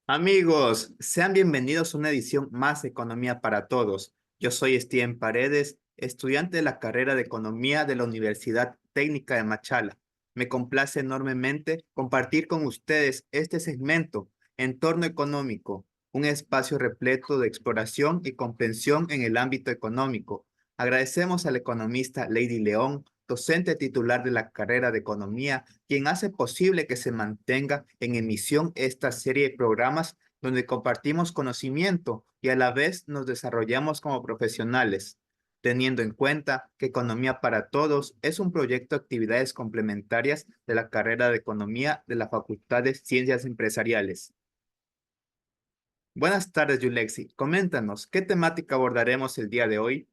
Amigos, sean bienvenidos a una edición más de Economía para Todos. Yo soy Steven Paredes, estudiante de la carrera de Economía de la Universidad Técnica de Machala. Me complace enormemente compartir con ustedes este segmento, Entorno Económico, un espacio repleto de exploración y comprensión en el ámbito económico. Agradecemos al economista Lady León, docente titular de la carrera de Economía, quien hace posible que se mantenga en emisión esta serie de programas donde compartimos conocimiento y a la vez nos desarrollamos como profesionales, teniendo en cuenta que Economía para Todos es un proyecto de actividades complementarias de la carrera de Economía de la Facultad de Ciencias Empresariales. Buenas tardes, Yulexi. Coméntanos, ¿qué temática abordaremos el día de hoy?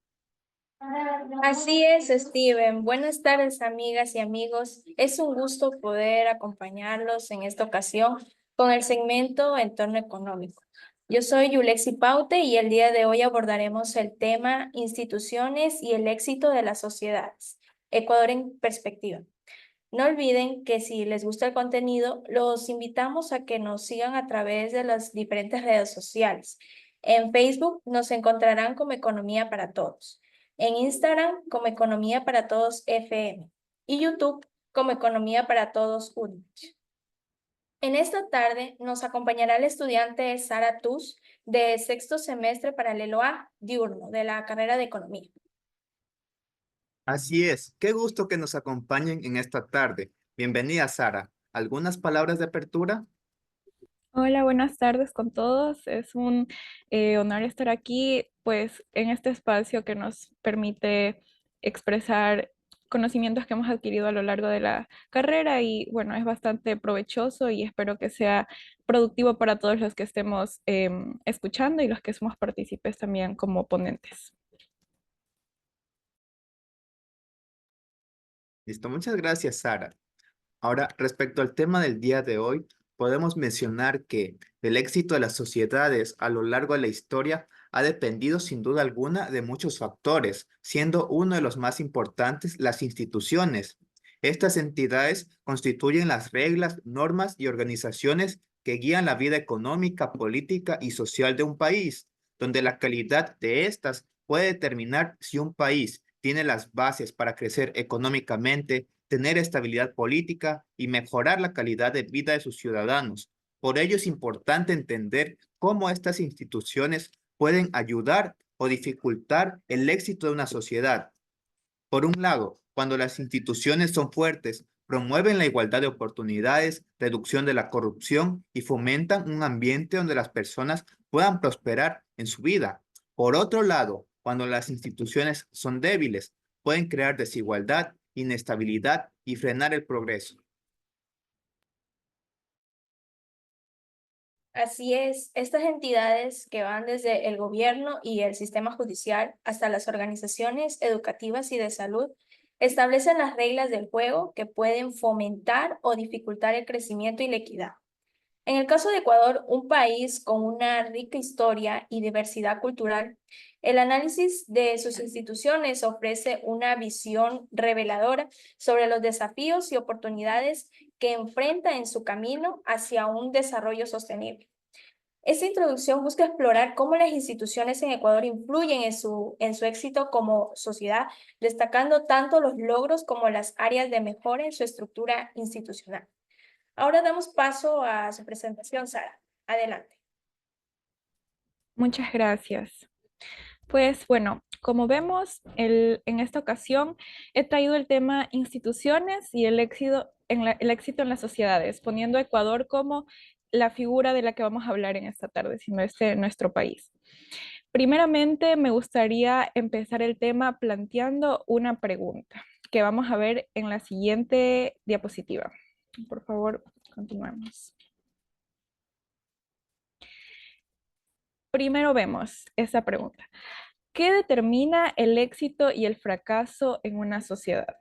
Así es, Steven. Buenas tardes, amigas y amigos. Es un gusto poder acompañarlos en esta ocasión con el segmento Entorno Económico. Yo soy Yulexi Paute y el día de hoy abordaremos el tema Instituciones y el éxito de las sociedades. Ecuador en perspectiva. No olviden que si les gusta el contenido, los invitamos a que nos sigan a través de las diferentes redes sociales. En Facebook nos encontrarán como Economía para Todos, en Instagram como Economía para Todos FM y YouTube como Economía para Todos UNICH. En esta tarde nos acompañará la estudiante Sara Tus de sexto semestre paralelo A, diurno, de la carrera de Economía. Así es, qué gusto que nos acompañen en esta tarde. Bienvenida, Sara. ¿Algunas palabras de apertura? Hola, buenas tardes con todos. Es un honor estar aquí, pues, en este espacio que nos permite expresar conocimientos que hemos adquirido a lo largo de la carrera y, bueno, es bastante provechoso y espero que sea productivo para todos los que estemos escuchando y los que somos partícipes también como ponentes. Listo, muchas gracias, Sara. Ahora, respecto al tema del día de hoy, podemos mencionar que el éxito de las sociedades a lo largo de la historia ha dependido sin duda alguna de muchos factores, siendo uno de los más importantes las instituciones. Estas entidades constituyen las reglas, normas y organizaciones que guían la vida económica, política y social de un país, donde la calidad de estas puede determinar si un país tiene las bases para crecer económicamente, tener estabilidad política y mejorar la calidad de vida de sus ciudadanos. Por ello es importante entender cómo estas instituciones pueden ayudar o dificultar el éxito de una sociedad. Por un lado, cuando las instituciones son fuertes, promueven la igualdad de oportunidades, reducción de la corrupción y fomentan un ambiente donde las personas puedan prosperar en su vida. Por otro lado, cuando las instituciones son débiles, pueden crear desigualdad, inestabilidad y frenar el progreso. Así es, estas entidades que van desde el gobierno y el sistema judicial hasta las organizaciones educativas y de salud establecen las reglas del juego que pueden fomentar o dificultar el crecimiento y la equidad. En el caso de Ecuador, un país con una rica historia y diversidad cultural, el análisis de sus instituciones ofrece una visión reveladora sobre los desafíos y oportunidades que enfrenta en su camino hacia un desarrollo sostenible. Esta introducción busca explorar cómo las instituciones en Ecuador influyen en su éxito como sociedad, destacando tanto los logros como las áreas de mejora en su estructura institucional. Ahora damos paso a su presentación, Sara. Adelante. Muchas gracias. Pues bueno, como vemos, en esta ocasión he traído el tema instituciones y el éxito el éxito en las sociedades, poniendo a Ecuador como la figura de la que vamos a hablar en esta tarde, sino nuestro país. Primeramente, me gustaría empezar el tema planteando una pregunta que vamos a ver en la siguiente diapositiva. Por favor, continuemos. Primero vemos esa pregunta. ¿Qué determina el éxito y el fracaso en una sociedad?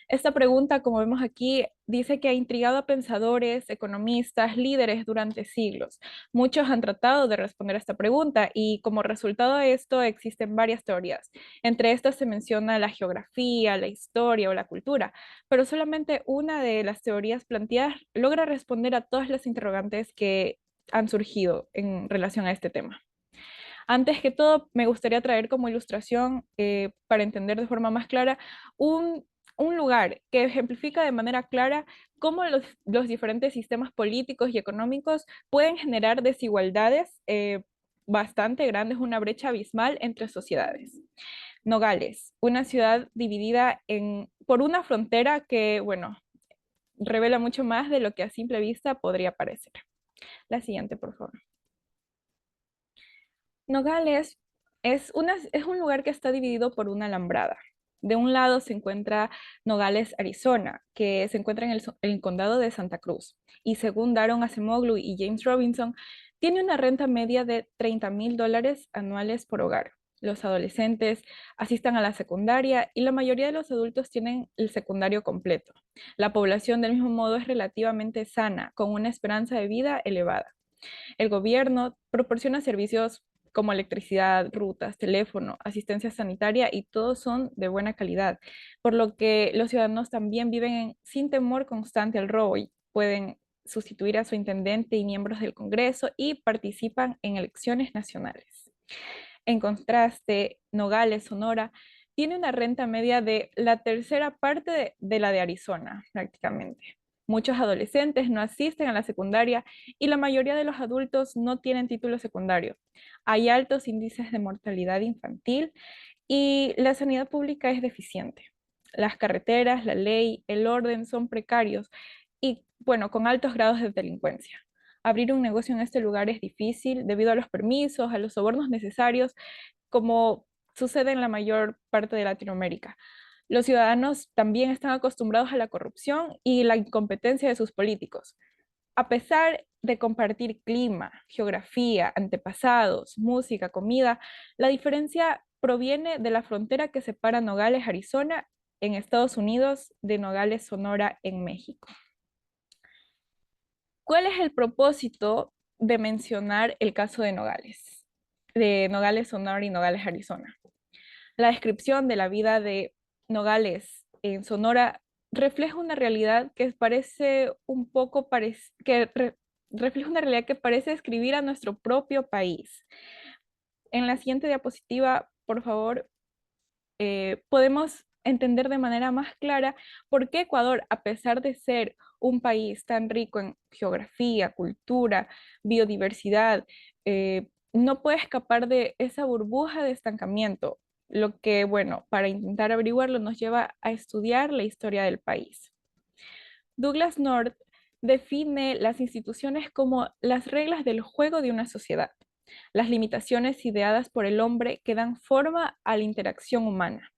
Esta pregunta, como vemos aquí, dice que ha intrigado a pensadores, economistas, líderes durante siglos. Muchos han tratado de responder a esta pregunta y como resultado de esto existen varias teorías. Entre estas se menciona la geografía, la historia o la cultura, pero solamente una de las teorías planteadas logra responder a todas las interrogantes que han surgido en relación a este tema. Antes que todo, me gustaría traer como ilustración, para entender de forma más clara, un lugar que ejemplifica de manera clara cómo los diferentes sistemas políticos y económicos pueden generar desigualdades bastante grandes, una brecha abismal entre sociedades. Nogales, una ciudad dividida por una frontera que, bueno, revela mucho más de lo que a simple vista podría parecer. La siguiente, por favor. Nogales es un lugar que está dividido por una alambrada. De un lado se encuentra Nogales, Arizona, que se encuentra en el condado de Santa Cruz. Y según Daron Acemoglu y James Robinson, tiene una renta media de $30,000 anuales por hogar. Los adolescentes asistan a la secundaria y la mayoría de los adultos tienen el secundario completo. La población del mismo modo es relativamente sana, con una esperanza de vida elevada. El gobierno proporciona servicios como electricidad, rutas, teléfono, asistencia sanitaria y todos son de buena calidad, por lo que los ciudadanos también viven sin temor constante al robo y pueden sustituir a su intendente y miembros del Congreso y participan en elecciones nacionales. En contraste, Nogales, Sonora, tiene una renta media de la tercera parte de la de Arizona, prácticamente. Muchos adolescentes no asisten a la secundaria y la mayoría de los adultos no tienen título secundario. Hay altos índices de mortalidad infantil y la sanidad pública es deficiente. Las carreteras, la ley, el orden son precarios y, bueno, con altos grados de delincuencia. Abrir un negocio en este lugar es difícil debido a los permisos, a los sobornos necesarios, como sucede en la mayor parte de Latinoamérica. Los ciudadanos también están acostumbrados a la corrupción y la incompetencia de sus políticos. A pesar de compartir clima, geografía, antepasados, música, comida, la diferencia proviene de la frontera que separa Nogales, Arizona, en Estados Unidos, de Nogales, Sonora, en México. ¿Cuál es el propósito de mencionar el caso de Nogales, Sonora y Nogales, Arizona? La descripción de la vida de Nogales en Sonora refleja una realidad que parece un poco refleja una realidad que parece describir a nuestro propio país. En la siguiente diapositiva, por favor, podemos entender de manera más clara por qué Ecuador, a pesar de ser un país tan rico en geografía, cultura, biodiversidad, no puede escapar de esa burbuja de estancamiento, lo que, bueno, para intentar averiguarlo nos lleva a estudiar la historia del país. Douglas North define las instituciones como las reglas del juego de una sociedad, las limitaciones ideadas por el hombre que dan forma a la interacción humana.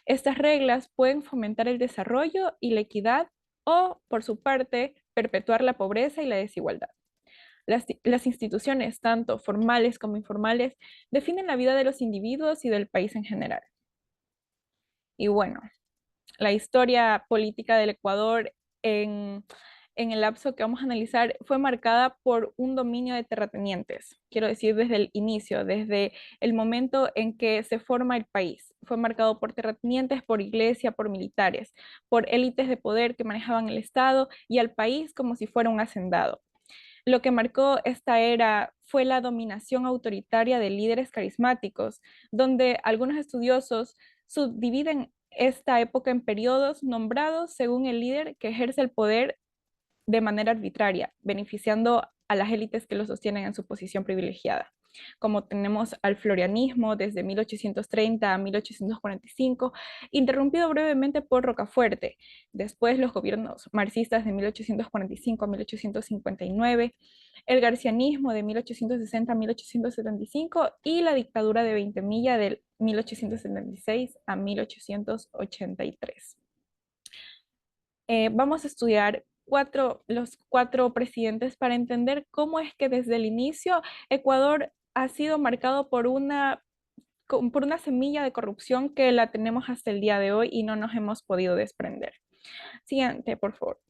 Estas reglas pueden fomentar el desarrollo y la equidad o, por su parte, perpetuar la pobreza y la desigualdad. Las instituciones, tanto formales como informales, definen la vida de los individuos y del país en general. Y bueno, la historia política del Ecuador en el lapso que vamos a analizar fue marcada por un dominio de terratenientes, quiero decir desde el inicio, desde el momento en que se forma el país. Fue marcado por terratenientes, por iglesia, por militares, por élites de poder que manejaban el Estado y al país como si fuera un hacendado. Lo que marcó esta era fue la dominación autoritaria de líderes carismáticos, donde algunos estudiosos subdividen esta época en periodos nombrados según el líder que ejerce el poder de manera arbitraria, beneficiando a las élites que lo sostienen en su posición privilegiada. Como tenemos al florianismo desde 1830 a 1845, interrumpido brevemente por Rocafuerte, después los gobiernos marxistas de 1845 a 1859, el garcianismo de 1860 a 1875 y la dictadura de 20 Milla del 1876 a 1883. Vamos a estudiar los cuatro presidentes para entender cómo es que desde el inicio Ecuador ha sido marcado por una semilla de corrupción que la tenemos hasta el día de hoy y no nos hemos podido desprender. Siguiente, por favor.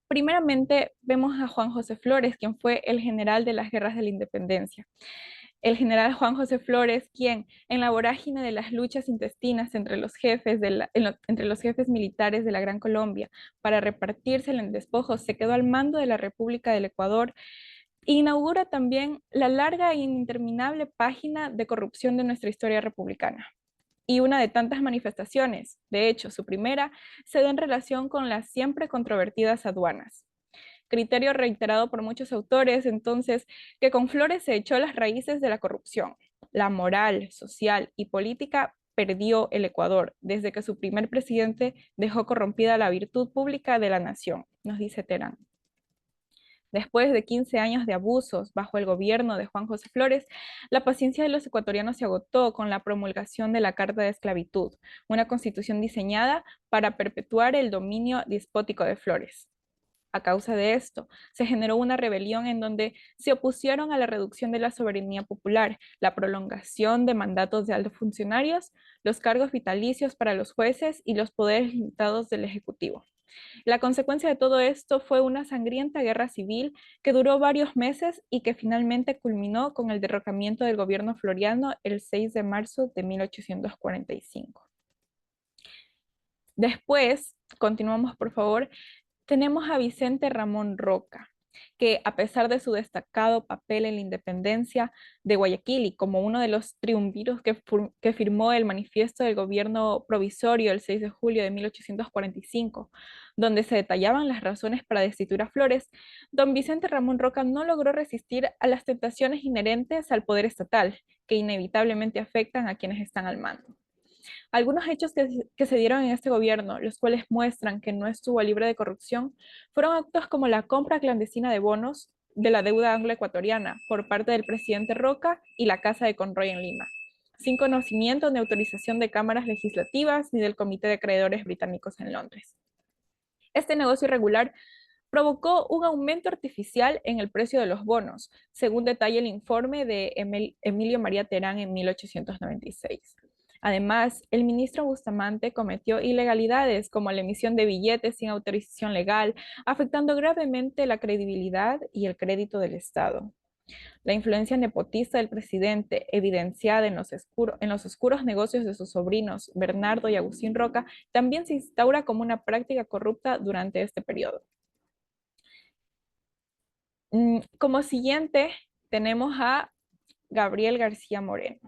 Primeramente, vemos a Juan José Flores, quien fue el general de las guerras de la independencia. el general Juan José Flores, quien en la vorágine de las luchas intestinas entre los jefes, entre los jefes militares de la Gran Colombia para repartirse en despojos, se quedó al mando de la República del Ecuador, inaugura también la larga e interminable página de corrupción de nuestra historia republicana. Y una de tantas manifestaciones, de hecho, su primera, se da en relación con las siempre controvertidas aduanas. Criterio reiterado por muchos autores, entonces, que con Flores se echó las raíces de la corrupción. La moral, social y política perdió el Ecuador desde que su primer presidente dejó corrompida la virtud pública de la nación, nos dice Terán. Después de 15 años de abusos bajo el gobierno de Juan José Flores, la paciencia de los ecuatorianos se agotó con la promulgación de la Carta de Esclavitud, una constitución diseñada para perpetuar el dominio despótico de Flores. A causa de esto, se generó una rebelión en donde se opusieron a la reducción de la soberanía popular, la prolongación de mandatos de altos funcionarios, los cargos vitalicios para los jueces y los poderes limitados del Ejecutivo. La consecuencia de todo esto fue una sangrienta guerra civil que duró varios meses y que finalmente culminó con el derrocamiento del gobierno floriano el 6 de marzo de 1845. Después, continuamos por favor, tenemos a Vicente Ramón Roca, que a pesar de su destacado papel en la independencia de Guayaquil y como uno de los triunviros que firmó el manifiesto del gobierno provisorio el 6 de julio de 1845, donde se detallaban las razones para destituir a Flores, don Vicente Ramón Roca no logró resistir a las tentaciones inherentes al poder estatal, que inevitablemente afectan a quienes están al mando. Algunos hechos que se dieron en este gobierno, los cuales muestran que no estuvo libre de corrupción, fueron actos como la compra clandestina de bonos de la deuda anglo-ecuatoriana por parte del presidente Roca y la Casa de Conroy en Lima, sin conocimiento ni autorización de cámaras legislativas ni del Comité de Acreedores Británicos en Londres. Este negocio irregular provocó un aumento artificial en el precio de los bonos, según detalla el informe de Emilio María Terán en 1896. Además, el ministro Bustamante cometió ilegalidades como la emisión de billetes sin autorización legal, afectando gravemente la credibilidad y el crédito del Estado. La influencia nepotista del presidente, evidenciada en los oscuros negocios de sus sobrinos Bernardo y Agustín Roca, también se instaura como una práctica corrupta durante este periodo. Como siguiente, tenemos a Gabriel García Moreno.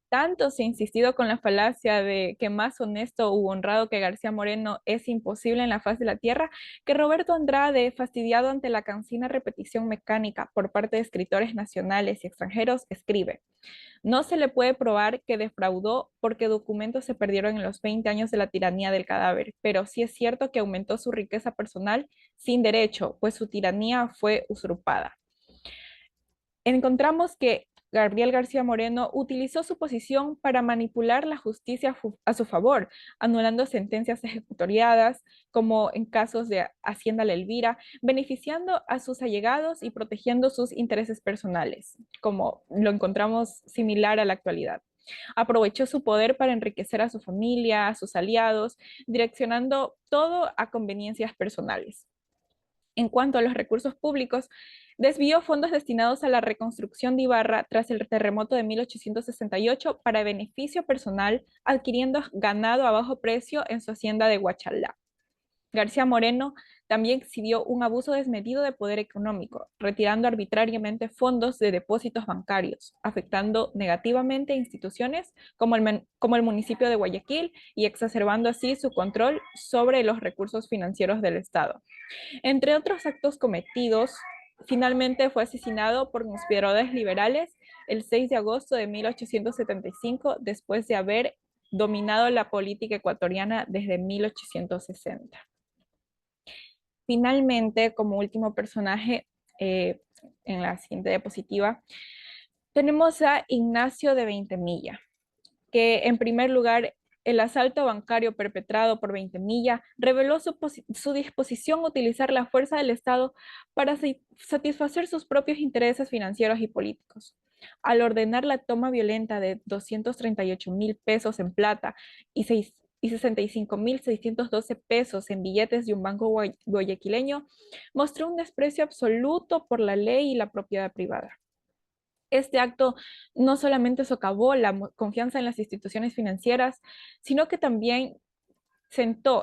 Tanto se ha insistido con la falacia de que más honesto u honrado que García Moreno es imposible en la faz de la tierra, que Roberto Andrade, fastidiado ante la cansina repetición mecánica por parte de escritores nacionales y extranjeros, escribe: no se le puede probar que defraudó porque documentos se perdieron en los 20 años de la tiranía del cadáver, pero sí es cierto que aumentó su riqueza personal sin derecho, pues su tiranía fue usurpada. Encontramos que Gabriel García Moreno utilizó su posición para manipular la justicia a su favor, anulando sentencias ejecutoriadas, como en casos de Hacienda La Elvira, beneficiando a sus allegados y protegiendo sus intereses personales, como lo encontramos similar a la actualidad. Aprovechó su poder para enriquecer a su familia, a sus aliados, direccionando todo a conveniencias personales. En cuanto a los recursos públicos, desvió fondos destinados a la reconstrucción de Ibarra tras el terremoto de 1868 para beneficio personal, adquiriendo ganado a bajo precio en su hacienda de Huachalá. García Moreno también exhibió un abuso desmedido de poder económico, retirando arbitrariamente fondos de depósitos bancarios, afectando negativamente a instituciones como el municipio de Guayaquil y exacerbando así su control sobre los recursos financieros del Estado. Entre otros actos cometidos, finalmente fue asesinado por conspiradores liberales el 6 de agosto de 1875, después de haber dominado la política ecuatoriana desde 1860. Finalmente, como último personaje, en la siguiente diapositiva, tenemos a Ignacio de Veintemilla, que en primer lugar, el asalto bancario perpetrado por Veintemilla reveló su disposición a utilizar la fuerza del Estado para satisfacer sus propios intereses financieros y políticos. Al ordenar la toma violenta de 238,000 pesos en plata y 65,612 pesos en billetes de un banco guayaquileño, mostró un desprecio absoluto por la ley y la propiedad privada. Este acto no solamente socavó la confianza en las instituciones financieras, sino que también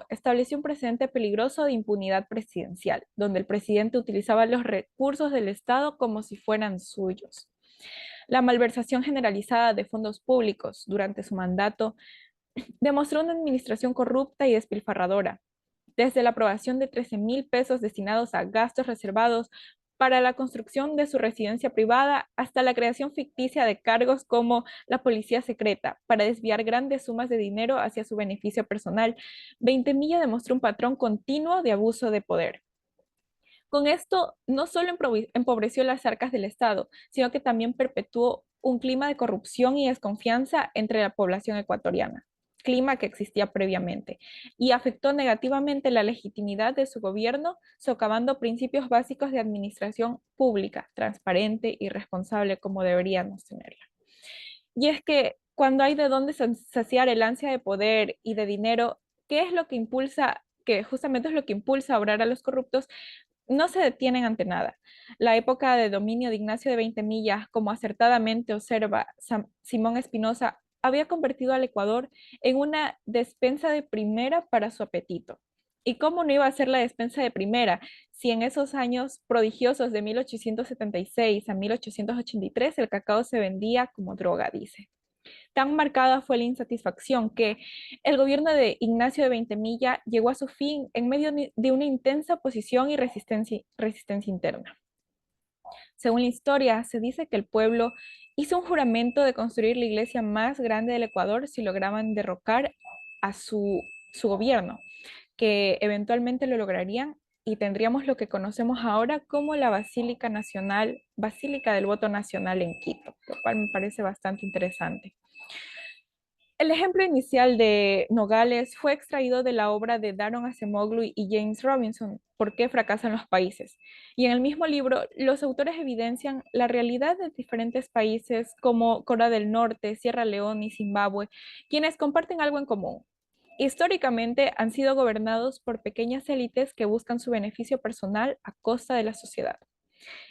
estableció un precedente peligroso de impunidad presidencial, donde el presidente utilizaba los recursos del Estado como si fueran suyos. La malversación generalizada de fondos públicos durante su mandato demostró una administración corrupta y despilfarradora, desde la aprobación de 13,000 pesos destinados a gastos reservados para la construcción de su residencia privada hasta la creación ficticia de cargos como la policía secreta para desviar grandes sumas de dinero hacia su beneficio personal. Veintemilla demostró un patrón continuo de abuso de poder. Con esto, no solo empobreció las arcas del Estado, sino que también perpetuó un clima de corrupción y desconfianza entre la población ecuatoriana, clima que existía previamente, y afectó negativamente la legitimidad de su gobierno, socavando principios básicos de administración pública, transparente y responsable como deberíamos tenerla. Y es que cuando hay de dónde saciar el ansia de poder y de dinero, ¿qué es lo que impulsa, que justamente es lo que impulsa a obrar a los corruptos? No se detienen ante nada. La época de dominio de Ignacio de Veintemilla, como acertadamente observa Simón Espinosa, había convertido al Ecuador en una despensa de primera para su apetito. ¿Y cómo no iba a ser la despensa de primera si en esos años prodigiosos de 1876 a 1883 el cacao se vendía como droga, dice? Tan marcada fue la insatisfacción que el gobierno de Ignacio de Veintemilla llegó a su fin en medio de una intensa oposición y resistencia interna. Según la historia, se dice que el pueblo hizo un juramento de construir la iglesia más grande del Ecuador si lograban derrocar a su gobierno, que eventualmente lo lograrían y tendríamos lo que conocemos ahora como la Basílica Nacional, Basílica del Voto Nacional en Quito, lo cual me parece bastante interesante. El ejemplo inicial de Nogales fue extraído de la obra de Daron Acemoglu y James Robinson, ¿Por qué fracasan los países? Y en el mismo libro, los autores evidencian la realidad de diferentes países como Corea del Norte, Sierra Leona y Zimbabue, quienes comparten algo en común. Históricamente han sido gobernados por pequeñas élites que buscan su beneficio personal a costa de la sociedad.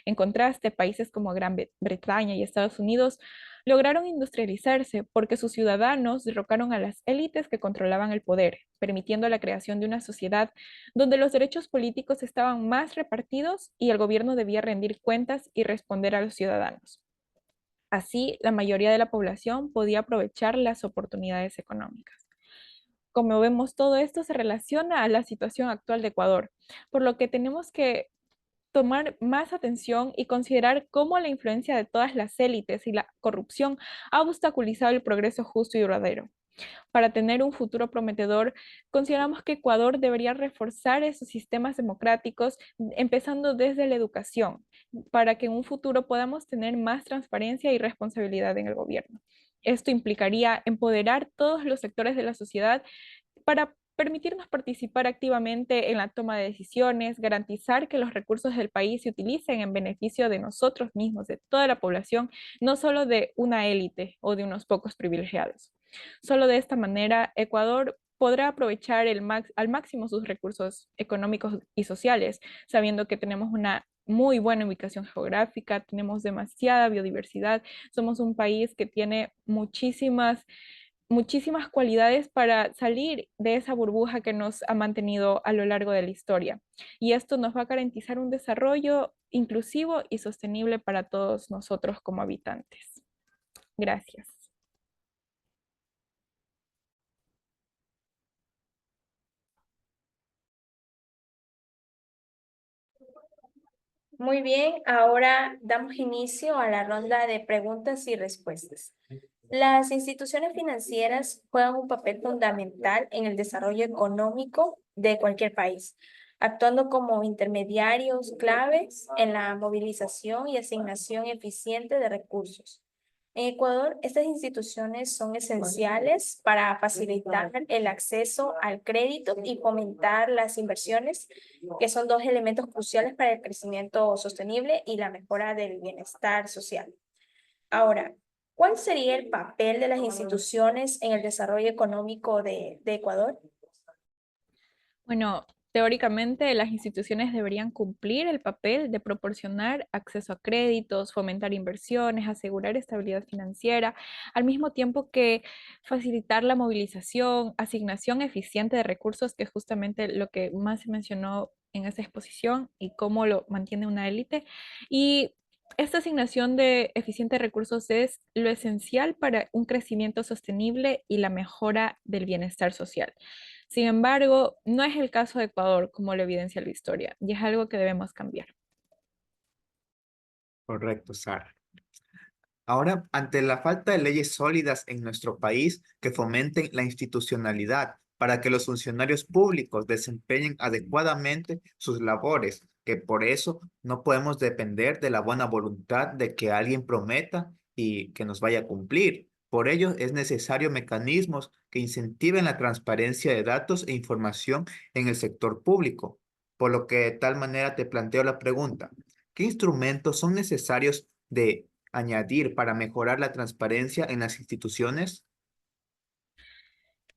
En contraste, países como Gran Bretaña y Estados Unidos lograron industrializarse porque sus ciudadanos derrocaron a las élites que controlaban el poder, permitiendo la creación de una sociedad donde los derechos políticos estaban más repartidos y el gobierno debía rendir cuentas y responder a los ciudadanos. Así, la mayoría de la población podía aprovechar las oportunidades económicas. Como vemos, todo esto se relaciona a la situación actual de Ecuador, por lo que tenemos que tomar más atención y considerar cómo la influencia de todas las élites y la corrupción ha obstaculizado el progreso justo y duradero. Para tener un futuro prometedor, consideramos que Ecuador debería reforzar esos sistemas democráticos, empezando desde la educación, para que en un futuro podamos tener más transparencia y responsabilidad en el gobierno. Esto implicaría empoderar todos los sectores de la sociedad para permitirnos participar activamente en la toma de decisiones, garantizar que los recursos del país se utilicen en beneficio de nosotros mismos, de toda la población, no solo de una élite o de unos pocos privilegiados. Solo de esta manera, Ecuador podrá aprovechar al máximo sus recursos económicos y sociales, sabiendo que tenemos una muy buena ubicación geográfica, tenemos demasiada biodiversidad, somos un país que tiene muchísimas cualidades para salir de esa burbuja que nos ha mantenido a lo largo de la historia. Y esto nos va a garantizar un desarrollo inclusivo y sostenible para todos nosotros como habitantes. Gracias. Muy bien, ahora damos inicio a la ronda de preguntas y respuestas. Las instituciones financieras juegan un papel fundamental en el desarrollo económico de cualquier país, actuando como intermediarios claves en la movilización y asignación eficiente de recursos. En Ecuador, estas instituciones son esenciales para facilitar el acceso al crédito y fomentar las inversiones, que son dos elementos cruciales para el crecimiento sostenible y la mejora del bienestar social. Ahora, ¿cuál sería el papel de las instituciones en el desarrollo económico de Ecuador? Bueno, Teóricamente, las instituciones deberían cumplir el papel de proporcionar acceso a créditos, fomentar inversiones, asegurar estabilidad financiera, al mismo tiempo que facilitar la movilización, asignación eficiente de recursos, que es justamente lo que más se mencionó en esa exposición y cómo lo mantiene una élite. Y esta asignación de eficientes recursos es lo esencial para un crecimiento sostenible y la mejora del bienestar social. Sin embargo, no es el caso de Ecuador, como lo evidencia la historia, y es algo que debemos cambiar. Correcto, Sara. Ahora, ante la falta de leyes sólidas en nuestro país que fomenten la institucionalidad para que los funcionarios públicos desempeñen adecuadamente sus labores, que por eso no podemos depender de la buena voluntad de que alguien prometa y que nos vaya a cumplir. Por ello, es necesario mecanismos que incentiven la transparencia de datos e información en el sector público. Por lo que de tal manera te planteo la pregunta, ¿qué instrumentos son necesarios de añadir para mejorar la transparencia en las instituciones?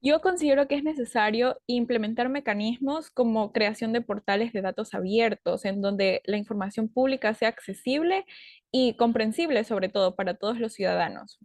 Yo considero que es necesario implementar mecanismos como creación de portales de datos abiertos, en donde la información pública sea accesible y comprensible, sobre todo para todos los ciudadanos,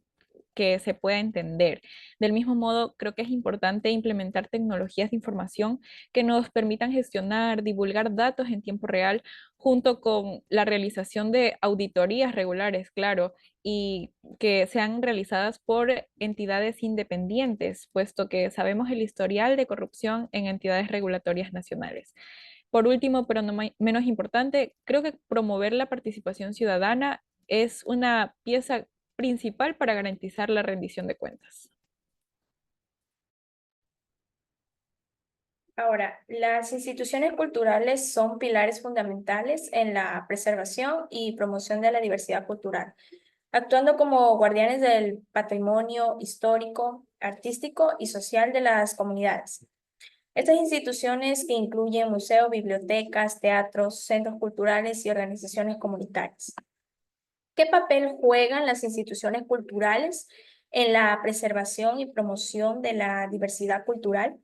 que se pueda entender. Del mismo modo, creo que es importante implementar tecnologías de información que nos permitan gestionar, divulgar datos en tiempo real, junto con la realización de auditorías regulares, claro, y que sean realizadas por entidades independientes, puesto que sabemos el historial de corrupción en entidades regulatorias nacionales. Por último, pero no menos importante, creo que promover la participación ciudadana es una pieza principal para garantizar la rendición de cuentas. Ahora, las instituciones culturales son pilares fundamentales en la preservación y promoción de la diversidad cultural, actuando como guardianes del patrimonio histórico, artístico y social de las comunidades. Estas instituciones que incluyen museos, bibliotecas, teatros, centros culturales y organizaciones comunitarias. ¿Qué papel juegan las instituciones culturales en la preservación y promoción de la diversidad cultural?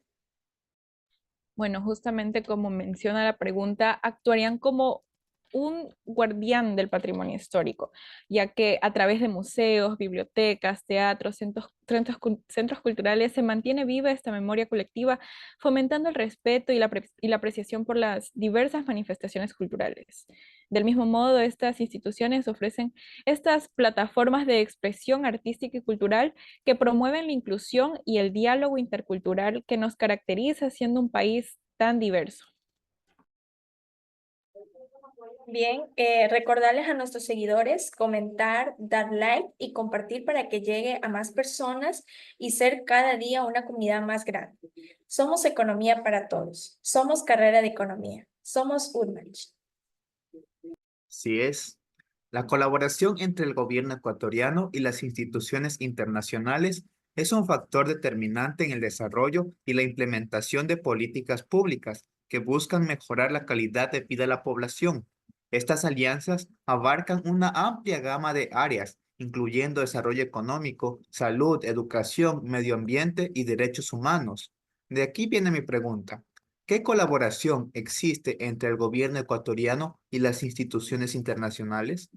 Bueno, justamente como menciona la pregunta, actuarían como un guardián del patrimonio histórico, ya que a través de museos, bibliotecas, teatros, centros culturales se mantiene viva esta memoria colectiva, fomentando el respeto y la apreciación por las diversas manifestaciones culturales. Del mismo modo, estas instituciones ofrecen estas plataformas de expresión artística y cultural que promueven la inclusión y el diálogo intercultural que nos caracteriza siendo un país tan diverso. Bien, recordarles a nuestros seguidores comentar, dar like y compartir para que llegue a más personas y ser cada día una comunidad más grande. Somos economía para todos. Somos carrera de economía. Somos URMACH. Si es. La colaboración entre el gobierno ecuatoriano y las instituciones internacionales es un factor determinante en el desarrollo y la implementación de políticas públicas que buscan mejorar la calidad de vida de la población. Estas alianzas abarcan una amplia gama de áreas, incluyendo desarrollo económico, salud, educación, medio ambiente y derechos humanos. De aquí viene mi pregunta. ¿Qué colaboración existe entre el gobierno ecuatoriano y las instituciones internacionales?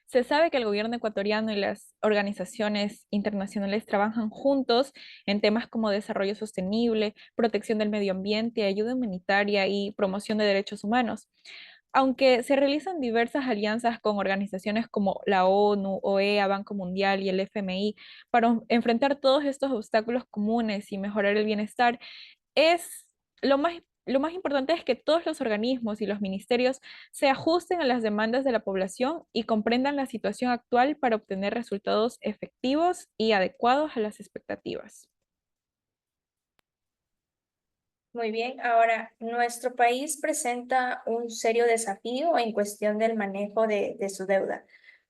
Se sabe que el gobierno ecuatoriano y las organizaciones internacionales trabajan juntos en temas como desarrollo sostenible, protección del medio ambiente, ayuda humanitaria y promoción de derechos humanos. Aunque se realizan diversas alianzas con organizaciones como la ONU, OEA, Banco Mundial y el FMI para enfrentar todos estos obstáculos comunes y mejorar el bienestar, es lo más importante es que todos los organismos y los ministerios se ajusten a las demandas de la población y comprendan la situación actual para obtener resultados efectivos y adecuados a las expectativas. Muy bien, ahora nuestro país presenta un serio desafío en cuestión del manejo de su deuda.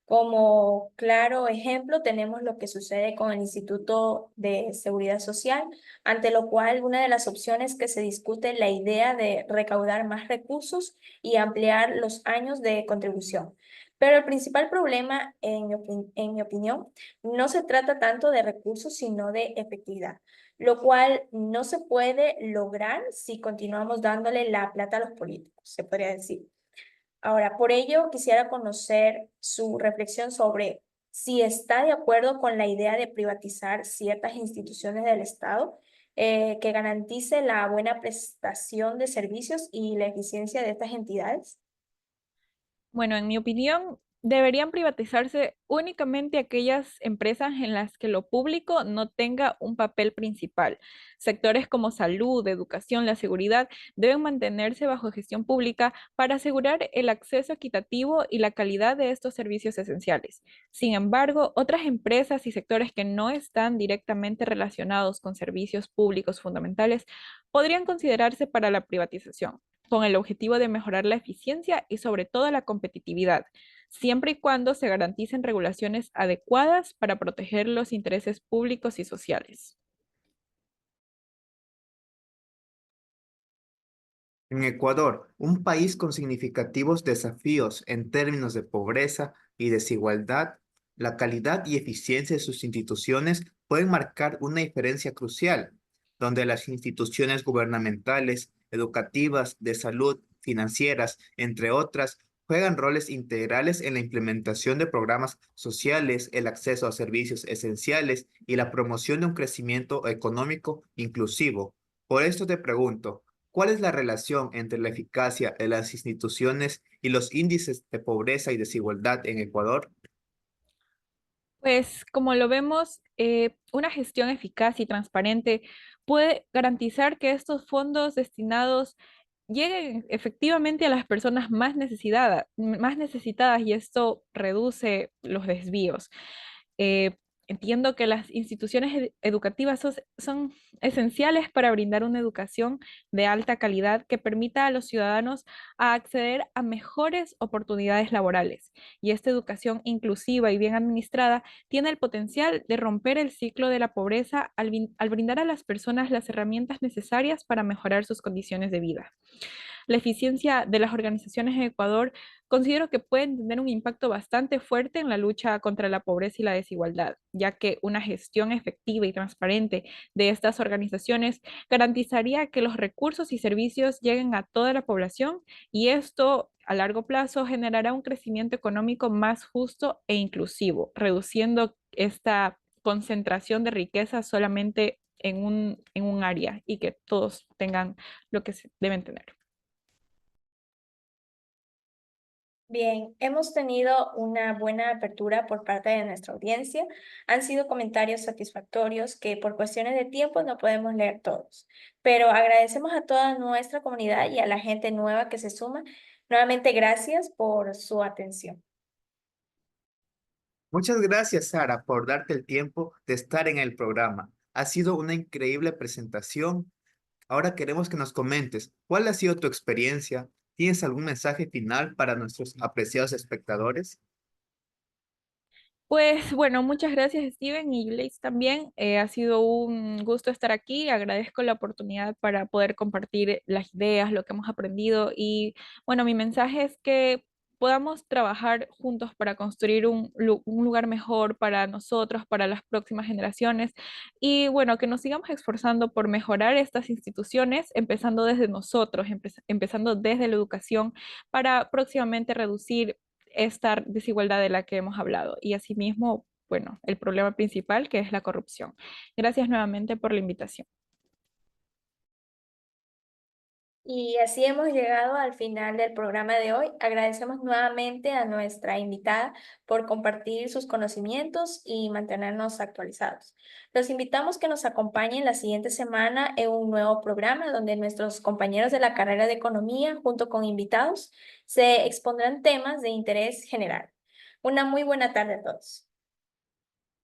Como claro ejemplo, tenemos lo que sucede con el Instituto de Seguridad Social, ante lo cual una de las opciones que se discute es la idea de recaudar más recursos y ampliar los años de contribución. Pero el principal problema, en mi opinión, no se trata tanto de recursos, sino de efectividad. lo cual no se puede lograr si continuamos dándole la plata a los políticos, se podría decir. Ahora, por ello, quisiera conocer su reflexión sobre si está de acuerdo con la idea de privatizar ciertas instituciones del Estado que garantice la buena prestación de servicios y la eficiencia de estas entidades. Bueno, en mi opinión, deberían privatizarse únicamente aquellas empresas en las que lo público no tenga un papel principal. Sectores como salud, educación, la seguridad deben mantenerse bajo gestión pública para asegurar el acceso equitativo y la calidad de estos servicios esenciales. Sin embargo, otras empresas y sectores que no están directamente relacionados con servicios públicos fundamentales podrían considerarse para la privatización con el objetivo de mejorar la eficiencia y sobre todo la competitividad, siempre y cuando se garanticen regulaciones adecuadas para proteger los intereses públicos y sociales. En Ecuador, un país con significativos desafíos en términos de pobreza y desigualdad, la calidad y eficiencia de sus instituciones pueden marcar una diferencia crucial, donde las instituciones gubernamentales, educativas, de salud, financieras, entre otras, juegan roles integrales en la implementación de programas sociales, el acceso a servicios esenciales y la promoción de un crecimiento económico inclusivo. Por esto te pregunto, ¿cuál es la relación entre la eficacia de las instituciones y los índices de pobreza y desigualdad en Ecuador? Pues como lo vemos, una gestión eficaz y transparente puede garantizar que estos fondos destinados lleguen efectivamente a las personas más necesitadas y esto reduce los desvíos. Eh, Entiendo que las instituciones educativas son esenciales para brindar una educación de alta calidad que permita a los ciudadanos a acceder a mejores oportunidades laborales. Y esta educación inclusiva y bien administrada tiene el potencial de romper el ciclo de la pobreza al brindar a las personas las herramientas necesarias para mejorar sus condiciones de vida. La eficiencia de las organizaciones en Ecuador considero que pueden tener un impacto bastante fuerte en la lucha contra la pobreza y la desigualdad, ya que una gestión efectiva y transparente de estas organizaciones garantizaría que los recursos y servicios lleguen a toda la población y esto a largo plazo generará un crecimiento económico más justo e inclusivo, reduciendo esta concentración de riqueza solamente en un área y que todos tengan lo que deben tener. Bien, hemos tenido una buena apertura por parte de nuestra audiencia. Han sido comentarios satisfactorios que por cuestiones de tiempo no podemos leer todos, pero agradecemos a toda nuestra comunidad y a la gente nueva que se suma. Nuevamente, gracias por su atención. Muchas gracias, Sara, por darte el tiempo de estar en el programa. Ha sido una increíble presentación. Ahora queremos que nos comentes cuál ha sido tu experiencia. ¿Tienes algún mensaje final para nuestros apreciados espectadores? Pues bueno, muchas gracias Steven y Blaze también. Ha sido un gusto estar aquí. Agradezco la oportunidad para poder compartir las ideas, lo que hemos aprendido y bueno, mi mensaje es que podamos trabajar juntos para construir un lugar mejor para nosotros, para las próximas generaciones y bueno, que nos sigamos esforzando por mejorar estas instituciones, empezando desde nosotros, empezando desde la educación para próximamente reducir esta desigualdad de la que hemos hablado y asimismo, bueno, el problema principal que es la corrupción. Gracias nuevamente por la invitación. Y así hemos llegado al final del programa de hoy. Agradecemos nuevamente a nuestra invitada por compartir sus conocimientos y mantenernos actualizados. Los invitamos que nos acompañen la siguiente semana en un nuevo programa donde nuestros compañeros de la carrera de economía, junto con invitados, se expondrán temas de interés general. Una muy buena tarde a todos.